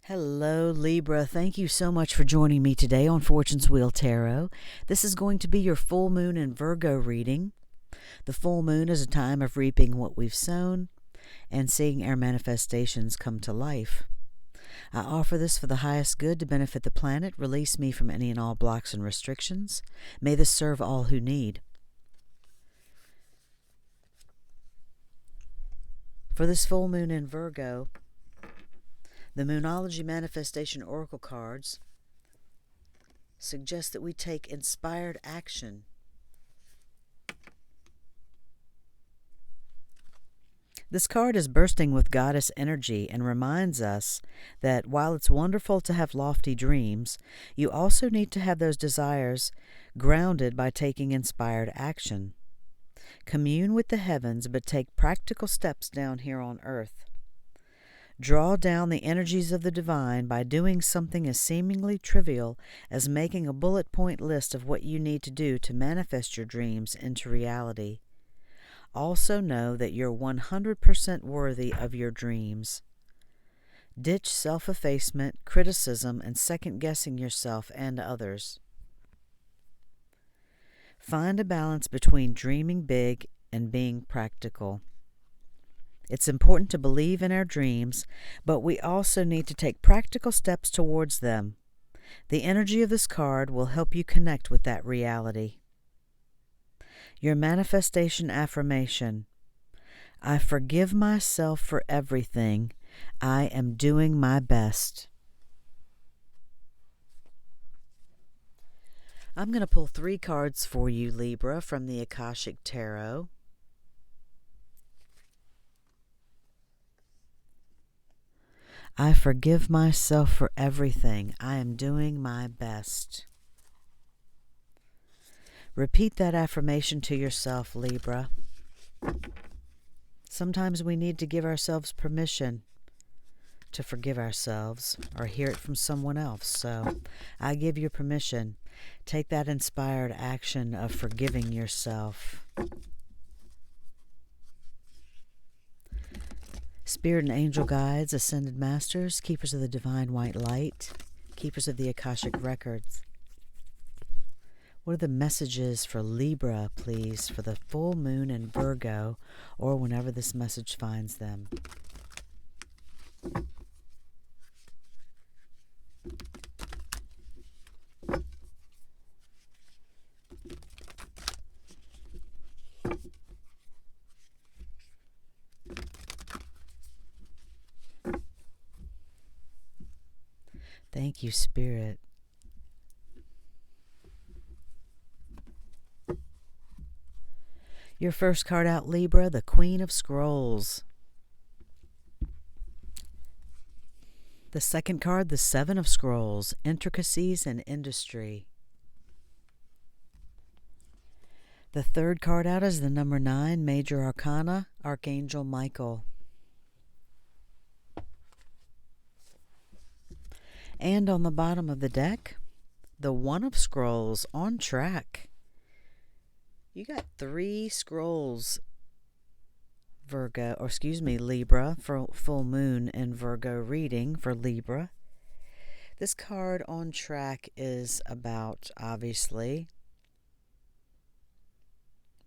Hello, Libra. Thank you so much for joining me today on Fortune's Wheel Tarot. This is going to be your full moon and Virgo reading. The full moon is a time of reaping what we've sown and seeing our manifestations come to life. I offer this for the highest good to benefit the planet, release me from any and all blocks and restrictions. May this serve all who need. For this full moon in Virgo, the Moonology Manifestation Oracle cards suggest that we take inspired action. This card is bursting with goddess energy and reminds us that while it's wonderful to have lofty dreams, you also need to have those desires grounded by taking inspired action. Commune with the heavens, but take practical steps down here on earth. Draw down the energies of the divine by doing something as seemingly trivial as making a bullet point list of what you need to do to manifest your dreams into reality. Also know that you're 100% worthy of your dreams. Ditch self-effacement, criticism, and second-guessing yourself and others. Find a balance between dreaming big and being practical. It's important to believe in our dreams, but we also need to take practical steps towards them. The energy of this card will help you connect with that reality. Your manifestation affirmation: I forgive myself for everything. I am doing my best. I'm going to pull 3 cards for you, Libra, from the Akashic Tarot. I forgive myself for everything. I am doing my best. Repeat that affirmation to yourself, Libra. Sometimes we need to give ourselves permission to forgive ourselves or hear it from someone else. So I give you permission. Take that inspired action of forgiving yourself. Spirit and angel guides, ascended masters, keepers of the divine white light, keepers of the Akashic records. What are the messages for Libra, please, for the full moon in Virgo, or whenever this message finds them? Thank you, Spirit. Your first card out, Libra, the Queen of Scrolls. The second card, the Seven of Scrolls, Intricacies and Industry. The third card out is the number 9, Major Arcana, Archangel Michael. And on the bottom of the deck, the One of Scrolls, on track. You got 3 scrolls, Libra, for full moon and Virgo reading for Libra. This card on track is about, obviously,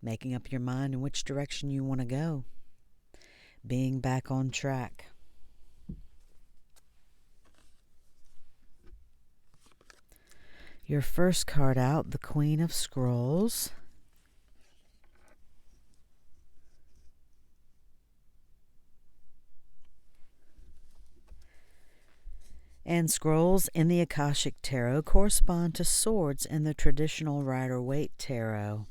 making up your mind in which direction you want to go. Being back on track. Your first card out, the Queen of Scrolls. And scrolls in the Akashic Tarot correspond to swords in the traditional Rider-Waite Tarot.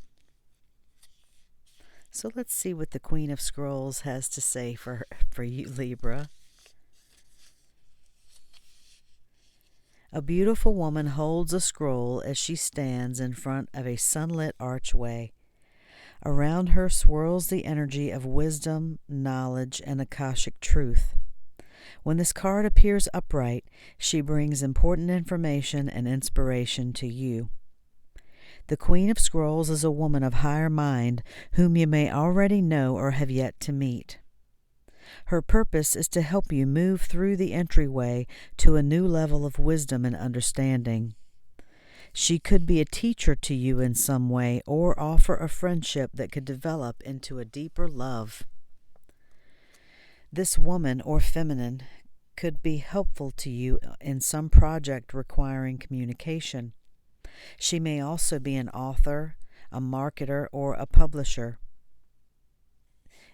So let's see what the Queen of Scrolls has to say for you, Libra. A beautiful woman holds a scroll as she stands in front of a sunlit archway. Around her swirls the energy of wisdom, knowledge, and Akashic truth. When this card appears upright, she brings important information and inspiration to you. The Queen of Scrolls is a woman of higher mind whom you may already know or have yet to meet. Her purpose is to help you move through the entryway to a new level of wisdom and understanding. She could be a teacher to you in some way or offer a friendship that could develop into a deeper love. This woman or feminine could be helpful to you in some project requiring communication. She may also be an author, a marketer, or a publisher.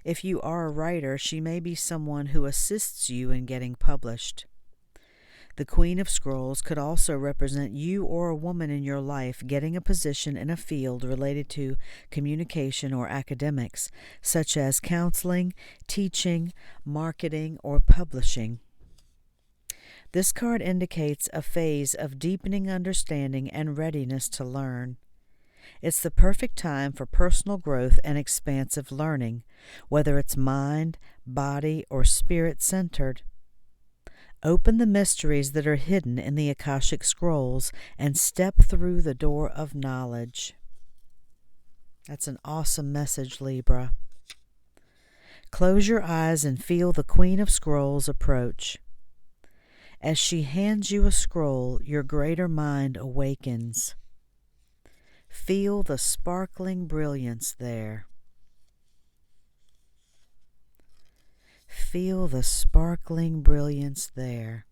If you are a writer, she may be someone who assists you in getting published. The Queen of Scrolls could also represent you or a woman in your life getting a position in a field related to communication or academics, such as counseling, teaching, marketing, or publishing. This card indicates a phase of deepening understanding and readiness to learn. It's the perfect time for personal growth and expansive learning, whether it's mind, body, or spirit-centered. Open the mysteries that are hidden in the Akashic Scrolls and step through the door of knowledge. That's an awesome message, Libra. Close your eyes and feel the Queen of Scrolls approach. As she hands you a scroll, your greater mind awakens. Feel the sparkling brilliance there. Feel the sparkling brilliance there.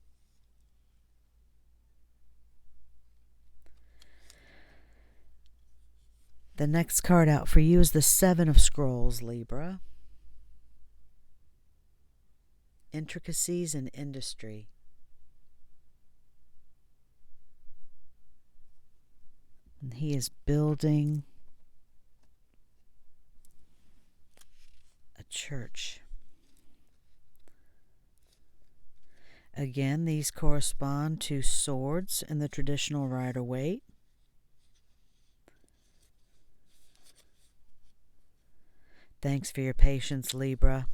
The next card out for you is the Seven of Scrolls, Libra. Intricacies in industry. And he is building a church. Again, these correspond to swords in the traditional Rider-Waite. Thanks for your patience, Libra.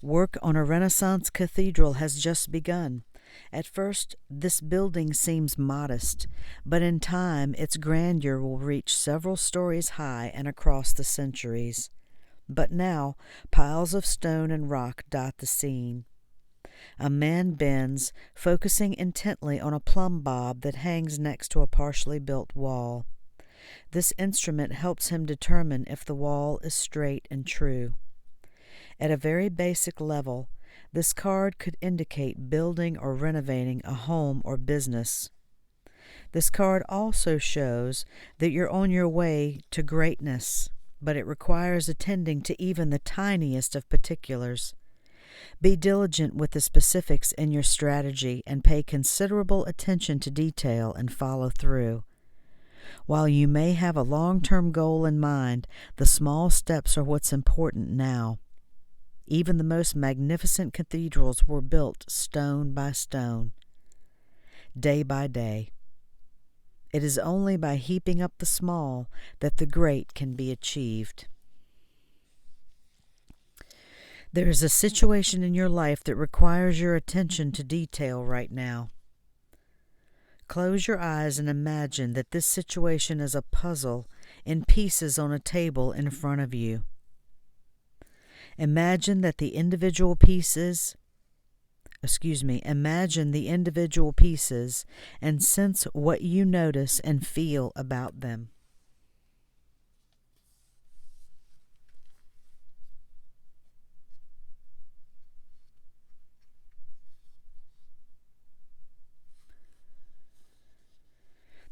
Work on a Renaissance cathedral has just begun. At first, this building seems modest, but in time its grandeur will reach several stories high and across the centuries. But now, piles of stone and rock dot the scene. A man bends, focusing intently on a plumb bob that hangs next to a partially built wall. This instrument helps him determine if the wall is straight and true. At a very basic level, this card could indicate building or renovating a home or business. This card also shows that you're on your way to greatness, but it requires attending to even the tiniest of particulars. Be diligent with the specifics in your strategy and pay considerable attention to detail and follow through. While you may have a long-term goal in mind, the small steps are what's important now. Even the most magnificent cathedrals were built stone by stone, day by day. It is only by heaping up the small that the great can be achieved. There is a situation in your life that requires your attention to detail right now. Close your eyes and imagine that this situation is a puzzle in pieces on a table in front of you. Imagine the individual pieces and sense what you notice and feel about them.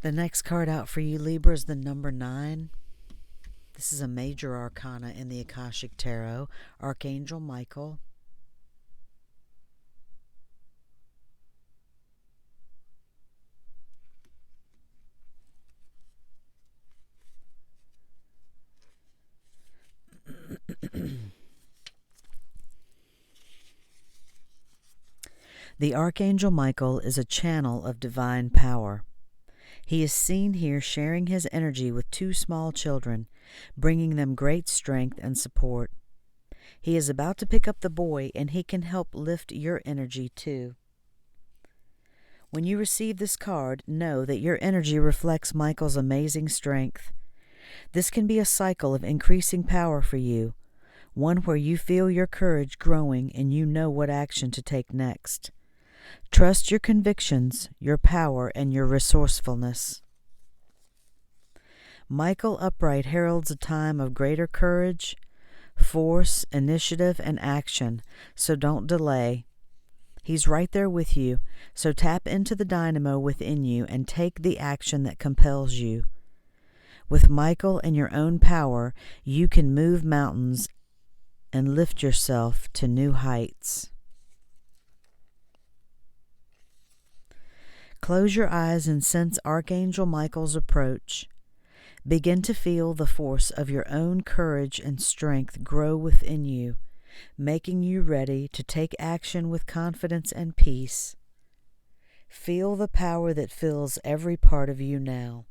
The next card out for you, Libra, is the number 9. This is a major arcana in the Akashic Tarot, Archangel Michael. The Archangel Michael is a channel of divine power. He is seen here sharing his energy with 2 small children, bringing them great strength and support. He is about to pick up the boy, and he can help lift your energy too. When you receive this card, know that your energy reflects Michael's amazing strength. This can be a cycle of increasing power for you. one where you feel your courage growing and you know what action to take next. Trust your convictions, your power, and your resourcefulness. Michael upright heralds a time of greater courage, force, initiative, and action, so don't delay. He's right there with you, so tap into the dynamo within you and take the action that compels you. With Michael and your own power, you can move mountains and lift yourself to new heights. Close your eyes and sense Archangel Michael's approach. Begin to feel the force of your own courage and strength grow within you, making you ready to take action with confidence and peace. Feel the power that fills every part of you now.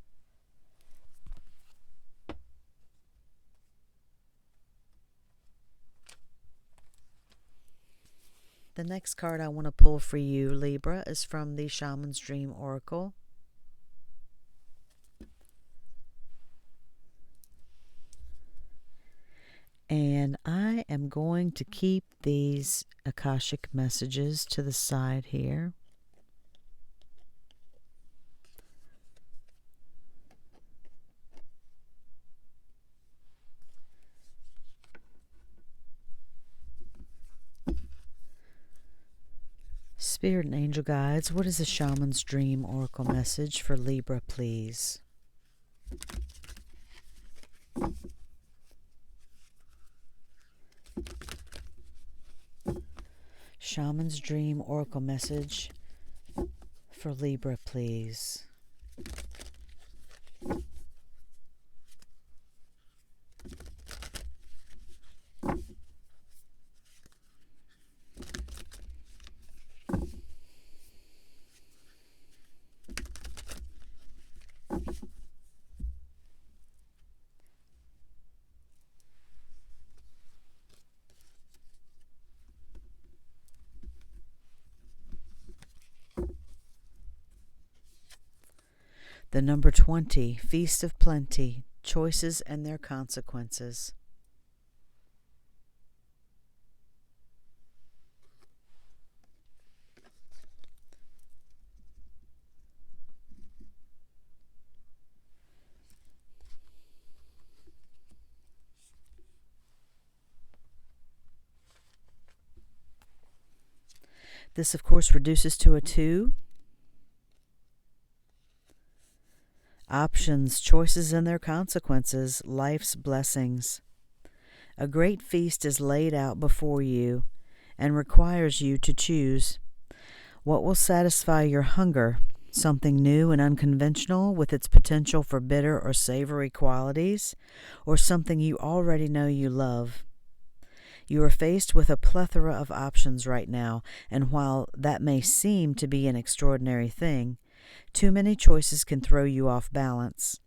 The next card I want to pull for you, Libra, is from the Shaman's Dream Oracle. And I am going to keep these Akashic messages to the side here. Spirit and angel guides, what is a Shaman's Dream Oracle message for Libra, please? Shaman's Dream Oracle message for Libra, please. The number 20, Feast of Plenty, Choices and Their Consequences. This, of course, reduces to a 2. Options, choices and their consequences, life's blessings. A great feast is laid out before you and requires you to choose. What will satisfy your hunger? Something new and unconventional with its potential for bitter or savory qualities, or something you already know you love? You are faced with a plethora of options right now, and while that may seem to be an extraordinary thing, too many choices can throw you off balance.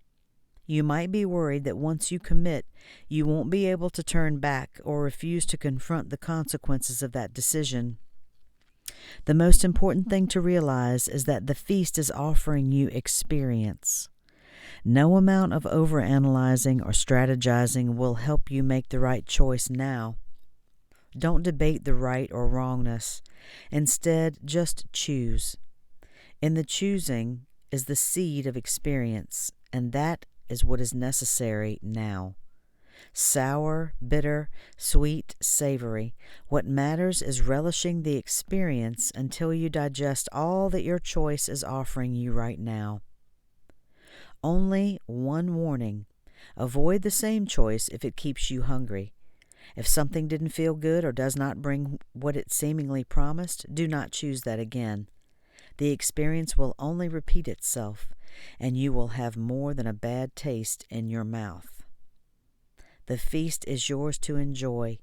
You might be worried that once you commit, you won't be able to turn back or refuse to confront the consequences of that decision. The most important thing to realize is that the feast is offering you experience. No amount of overanalyzing or strategizing will help you make the right choice now. Don't debate the right or wrongness. Instead, just choose. In the choosing is the seed of experience, and that is what is necessary now. Sour, bitter, sweet, savory. What matters is relishing the experience until you digest all that your choice is offering you right now. Only one warning. Avoid the same choice if it keeps you hungry. If something didn't feel good or does not bring what it seemingly promised, do not choose that again. The experience will only repeat itself, and you will have more than a bad taste in your mouth. The feast is yours to enjoy.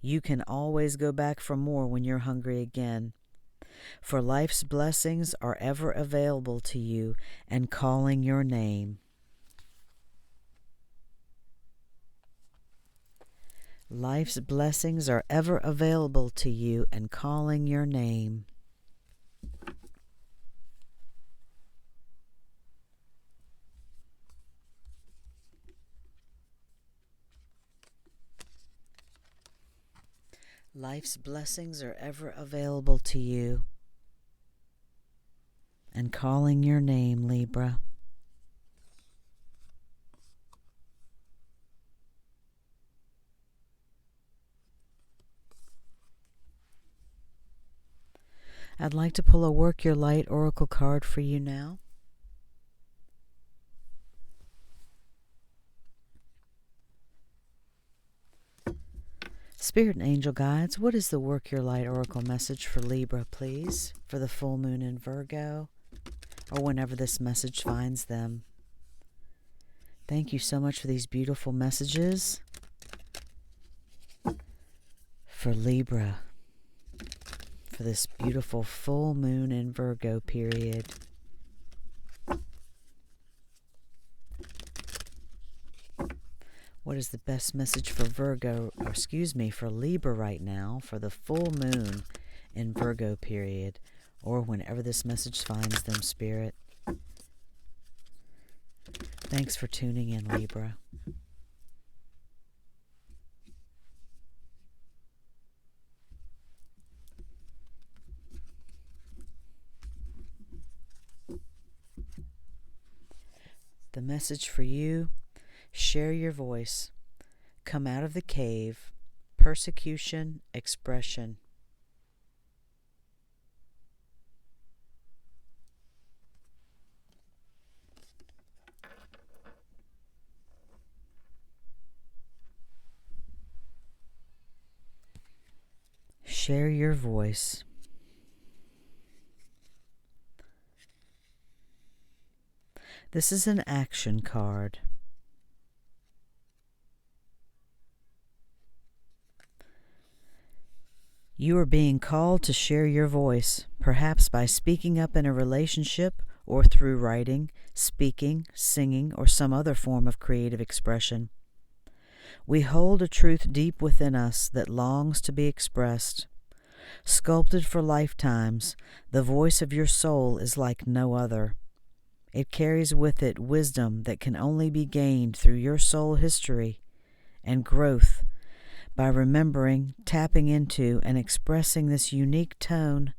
You can always go back for more when you're hungry again. For life's blessings are ever available to you and calling your name. Life's blessings are ever available to you and calling your name. Life's blessings are ever available to you. And calling your name, Libra. I'd like to pull a Work Your Light Oracle card for you now. Spirit and angel guides, what is the Work Your Light Oracle message for Libra, please, for the full moon in Virgo, or whenever this message finds them? Thank you so much for these beautiful messages for Libra, for this beautiful full moon in Virgo period. What is the best message for for Libra right now for the full moon in Virgo period, or whenever this message finds them, Spirit? Thanks for tuning in, Libra. The message for you: share your voice. Come out of the cave. Persecution, expression. Share your voice. This is an action card. You are being called to share your voice, perhaps by speaking up in a relationship or through writing, speaking, singing, or some other form of creative expression. We hold a truth deep within us that longs to be expressed. Sculpted for lifetimes, the voice of your soul is like no other. It carries with it wisdom that can only be gained through your soul history and growth. By remembering, tapping into, and expressing this unique tone,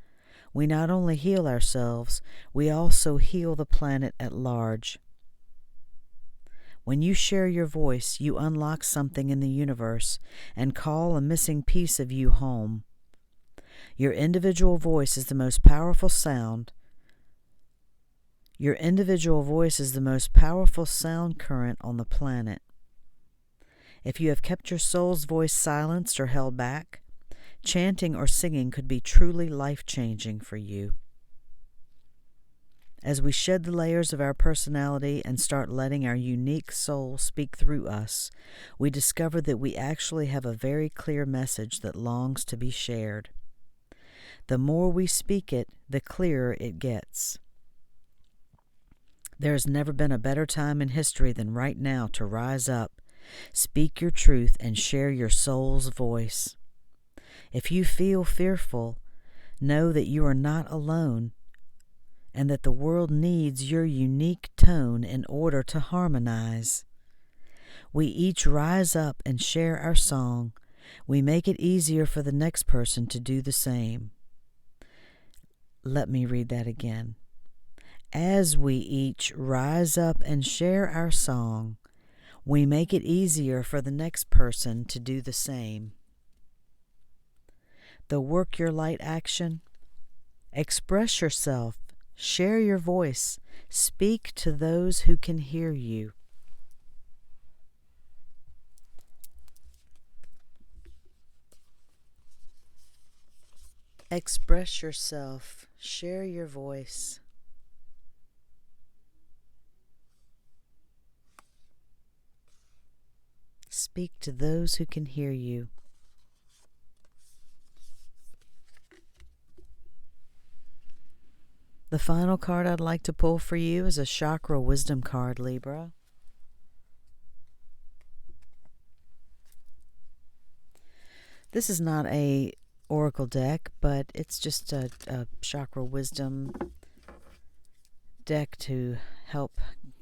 we not only heal ourselves, we also heal the planet at large. When you share your voice, you unlock something in the universe and call a missing piece of you home. Your individual voice is the most powerful sound. Your individual voice is the most powerful sound current on the planet. If you have kept your soul's voice silenced or held back, chanting or singing could be truly life-changing for you. As we shed the layers of our personality and start letting our unique soul speak through us, we discover that we actually have a very clear message that longs to be shared. The more we speak it, the clearer it gets. There has never been a better time in history than right now to rise up, speak your truth, and share your soul's voice. If you feel fearful, know that you are not alone and that the world needs your unique tone in order to harmonize. We each rise up and share our song. We make it easier for the next person to do the same. Let me read that again. As we each rise up and share our song, we make it easier for the next person to do the same. The Work Your Light action: express yourself, share your voice, speak to those who can hear you. Express yourself, share your voice. Speak to those who can hear you. The final card I'd like to pull for you is a Chakra Wisdom card, Libra. This is not a oracle deck, but it's just a Chakra Wisdom deck to help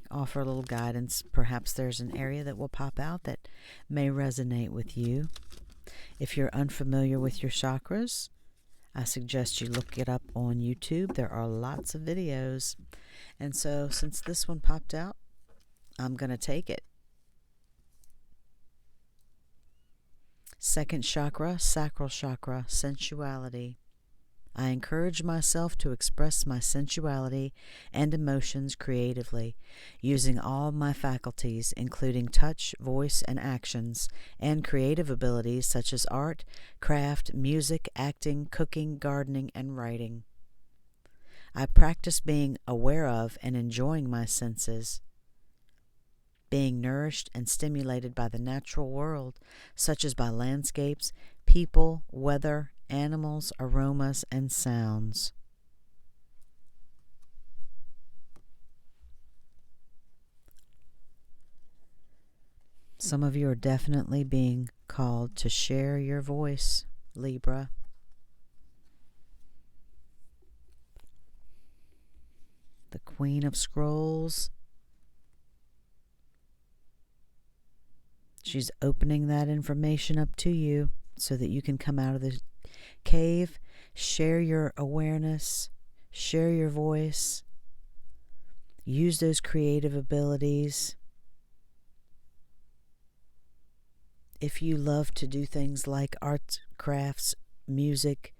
offer a little guidance. Perhaps there's an area that will pop out that may resonate with you. If you're unfamiliar with your chakras, I suggest you look it up on YouTube. There are lots of videos. And so since this one popped out, I'm going to take it. Second chakra, sacral chakra, sensuality. I encourage myself to express my sensuality and emotions creatively, using all my faculties, including touch, voice, and actions, and creative abilities such as art, craft, music, acting, cooking, gardening, and writing. I practice being aware of and enjoying my senses, being nourished and stimulated by the natural world, such as by landscapes, people, weather, animals, aromas, and sounds. Some of you are definitely being called to share your voice, Libra. The Queen of Scrolls. She's opening that information up to you so that you can come out of the cave, share your awareness, share your voice, use those creative abilities. If you love to do things like arts, crafts, music,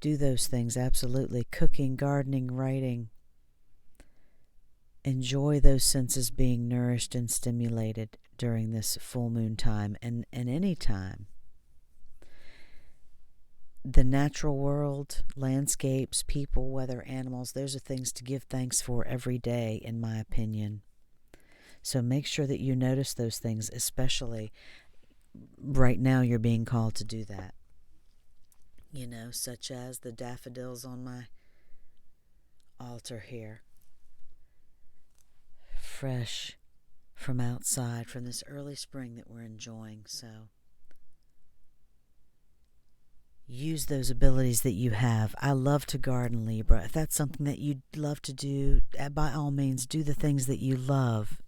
do those things, absolutely. Cooking, gardening, writing. Enjoy those senses being nourished and stimulated during this full moon time and any time. The natural world, landscapes, people, weather, animals, those are things to give thanks for every day, in my opinion. So make sure that you notice those things, especially right now you're being called to do that. You know, such as the daffodils on my altar here. Fresh from outside, from this early spring that we're enjoying. So use those abilities that you have. I love to garden, Libra. If that's something that you'd love to do, by all means, do the things that you love.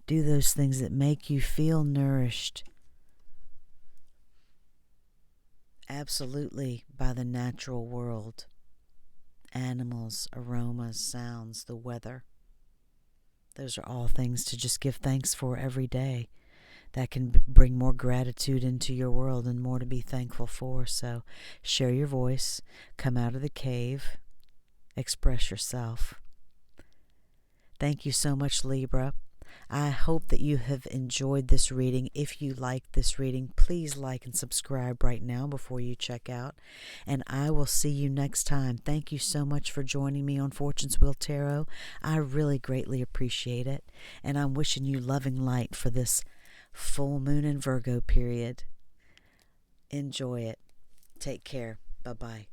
Do those things that make you feel nourished. Absolutely by the natural world. Animals, aromas, sounds, the weather. Those are all things to just give thanks for every day. That can bring more gratitude into your world and more to be thankful for. So share your voice, come out of the cave, express yourself. Thank you so much, Libra. I hope that you have enjoyed this reading. If you like this reading, please like and subscribe right now before you check out. And I will see you next time. Thank you so much for joining me on Fortune's Wheel Tarot. I really greatly appreciate it. And I'm wishing you loving light for this full moon in Virgo period. Enjoy it. Take care. Bye-bye.